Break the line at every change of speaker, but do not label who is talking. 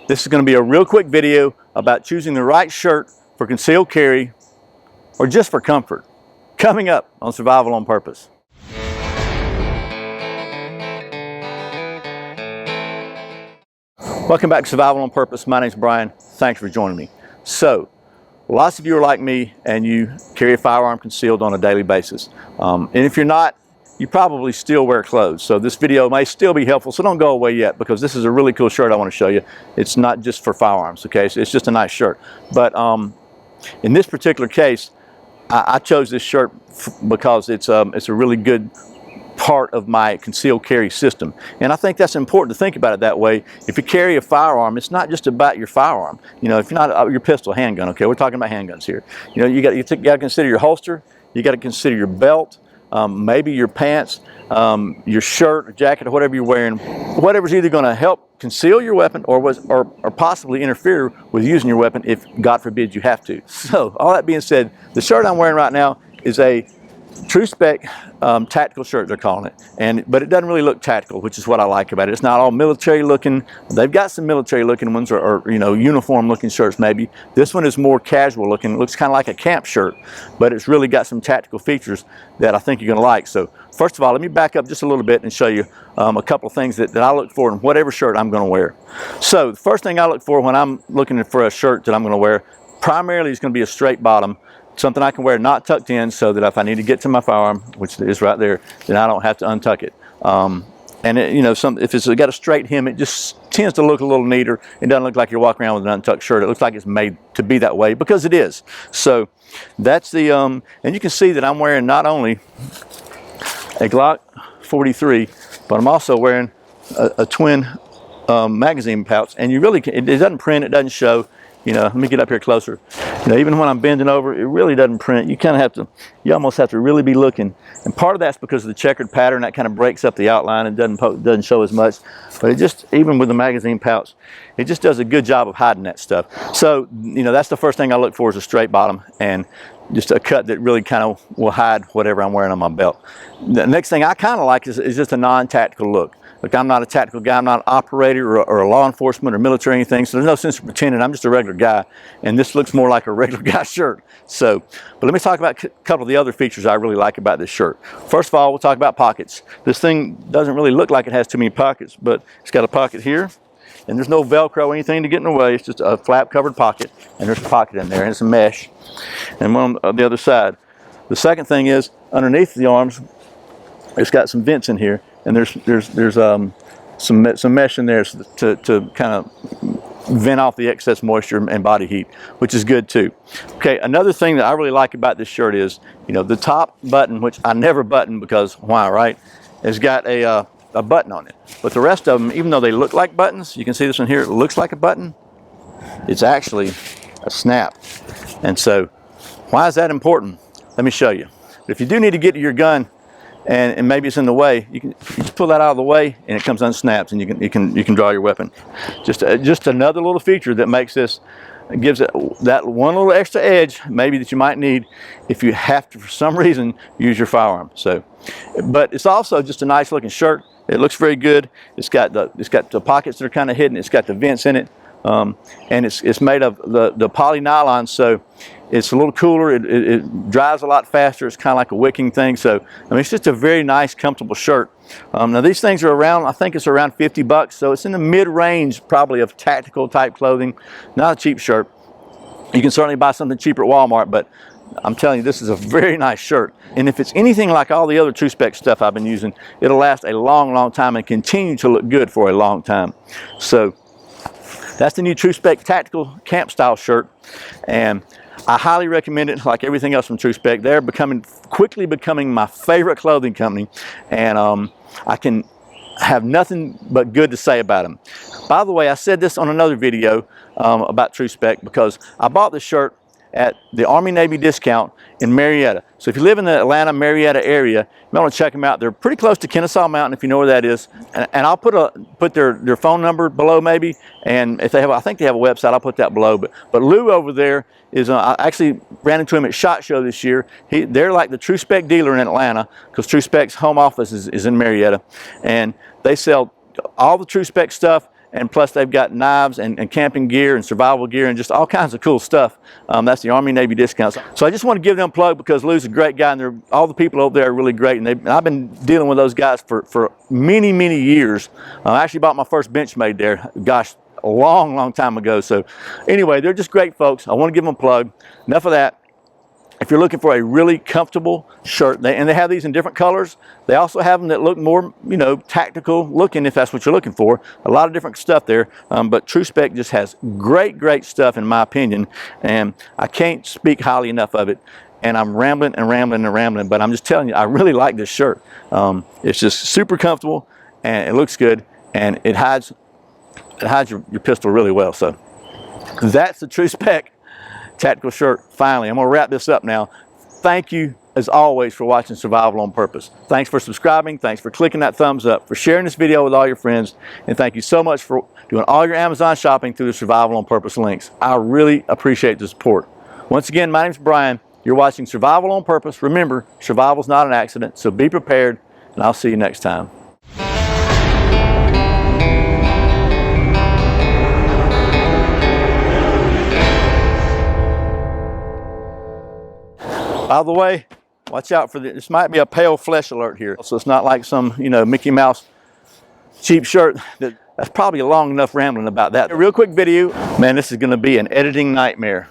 This is going to be a real quick video about choosing the right shirt for concealed carry or just for comfort. Coming up on Survival on Purpose. Welcome back to Survival on Purpose. My name's Brian. Thanks for joining me. So, lots of you are like me and you carry a firearm concealed on a daily basis. And if you're not, you probably still wear clothes. So this video may still be helpful, so don't go away yet, because this is a really cool shirt I want to show you. It's not just for firearms, okay? So it's just a nice shirt. But in this particular case, I chose this shirt because it's a really good part of my concealed carry system. And I think that's important to think about it that way. If you carry a firearm, it's not just about your firearm. You know, if you're not your pistol, handgun, okay? We're talking about handguns here. You know, you got to consider your holster, you got to consider your belt, maybe your pants, your shirt or jacket or whatever you're wearing. Whatever's either going to help conceal your weapon or possibly interfere with using your weapon if, God forbid, you have to. So, all that being said, the shirt I'm wearing right now is a Tru-Spec tactical shirt, they're calling it, but it doesn't really look tactical, which is what I like about it. It's not all military looking. They've got some military looking ones or you know, uniform looking shirts maybe. This one is more casual looking. It looks kind of like a camp shirt, but it's really got some tactical features that I think you're going to like. So first of all, let me back up just a little bit and show you a couple of things that I look for in whatever shirt I'm going to wear. So the first thing I look for when I'm looking for a shirt that I'm going to wear primarily is going to be a straight bottom. Something I can wear not tucked in, so that if I need to get to my firearm, which is right there, then I don't have to untuck it. And it, you know, if it's got a straight hem, it just tends to look a little neater. It doesn't look like you're walking around with an untucked shirt. It looks like it's made to be that way, because it is. So that's the and you can see that I'm wearing not only a Glock 43, but I'm also wearing a twin magazine pouch. And you really it doesn't print, it doesn't show. You know, let me get up here closer. You know, even when I'm bending over, it really doesn't print. You kind of have to, you almost have to really be looking. And part of that's because of the checkered pattern that kind of breaks up the outline and doesn't show as much. But it just, even with the magazine pouch, it just does a good job of hiding that stuff. So, you know, that's the first thing I look for, is a straight bottom and just a cut that really kind of will hide whatever I'm wearing on my belt. The next thing I kind of like is just a non-tactical look. Look, I'm not a tactical guy. I'm not an operator or a law enforcement or military or anything, so there's no sense of pretending. I'm just a regular guy, and this looks more like a regular guy shirt. So, but let me talk about a couple of the other features I really like about this shirt. First of all, we'll talk about pockets. This thing doesn't really look like it has too many pockets, but it's got a pocket here, and there's no Velcro or anything to get in the way. It's just a flap-covered pocket, and there's a pocket in there, and it's a mesh, and one on the other side. The second thing is, underneath the arms, it's got some vents in here, and there's some mesh in there to kind of vent off the excess moisture and body heat, which is good too. Okay, another thing that I really like about this shirt is, you know, the top button, which I never button because why, right? It's got a button on it, but the rest of them, even though they look like buttons, you can see this one here, it looks like a button. It's actually a snap. And so, why is that important? Let me show you. If you do need to get to your gun, and maybe it's in the way, you just pull that out of the way and it comes unsnaps, and you can draw your weapon. Just another little feature that makes this, gives it that one little extra edge maybe that you might need if you have to for some reason use your firearm. So, but it's also just a nice looking shirt. It looks very good. It's got the pockets that are kind of hidden. It's got the vents in it. And it's made of the poly nylon, so it's a little cooler. It dries a lot faster. It's kind of like a wicking thing. So I mean, it's just a very nice, comfortable shirt. Now these things are around, I think it's around $50, so it's in the mid-range probably of tactical type clothing. Not a cheap shirt. You can certainly buy something cheaper at Walmart, but I'm telling you, this is a very nice shirt. And if it's anything like all the other Tru-Spec stuff I've been using, it'll last a long, long time and continue to look good for a long time. So that's the new Tru-Spec tactical camp style shirt, and I highly recommend it. Like everything else from Tru-Spec, they're quickly becoming my favorite clothing company, and I can have nothing but good to say about them. By the way, I said this on another video about Tru-Spec because I bought this shirt at the Army-Navy discount in Marietta. So if you live in the Atlanta, Marietta area, you might want to check them out. They're pretty close to Kennesaw Mountain, if you know where that is. And I'll put their phone number below maybe. And if they have, I think they have a website, I'll put that below. But Lou over there is, I actually ran into him at SHOT Show this year. They're like the Tru-Spec dealer in Atlanta, because Tru-Spec's home office is in Marietta. And they sell all the Tru-Spec stuff and plus they've got knives and camping gear and survival gear and just all kinds of cool stuff. That's the Army Navy discounts. So I just want to give them a plug because Lou's a great guy, and all the people over there are really great, and I've been dealing with those guys for many years. I actually bought my first Benchmade there, gosh, a long time ago. So anyway, they're just great folks. I want to give them a plug. Enough of that. If you're looking for a really comfortable shirt, and they have these in different colors. They also have them that look more, you know, tactical looking, if that's what you're looking for. A lot of different stuff there, but Tru-Spec just has great stuff in my opinion, and I can't speak highly enough of it. And I'm rambling, but I'm just telling you, I really like this shirt. It's just super comfortable, and it looks good, and it hides your pistol really well. So that's the Tru-Spec tactical shirt. Finally, I'm going to wrap this up now. Thank you as always for watching Survival on Purpose. Thanks for subscribing, thanks for clicking that thumbs up, for sharing this video with all your friends, and thank you so much for doing all your Amazon shopping through the Survival on Purpose links. I really appreciate the support. Once again, my name's Brian. You're watching Survival on Purpose. Remember, survival's not an accident, so be prepared, and I'll see you next time. By the way, watch out for this. This might be a pale flesh alert here, so it's not like some, you know, Mickey Mouse cheap shirt. That's probably a long enough rambling about that. A real quick video. Man, this is going to be an editing nightmare.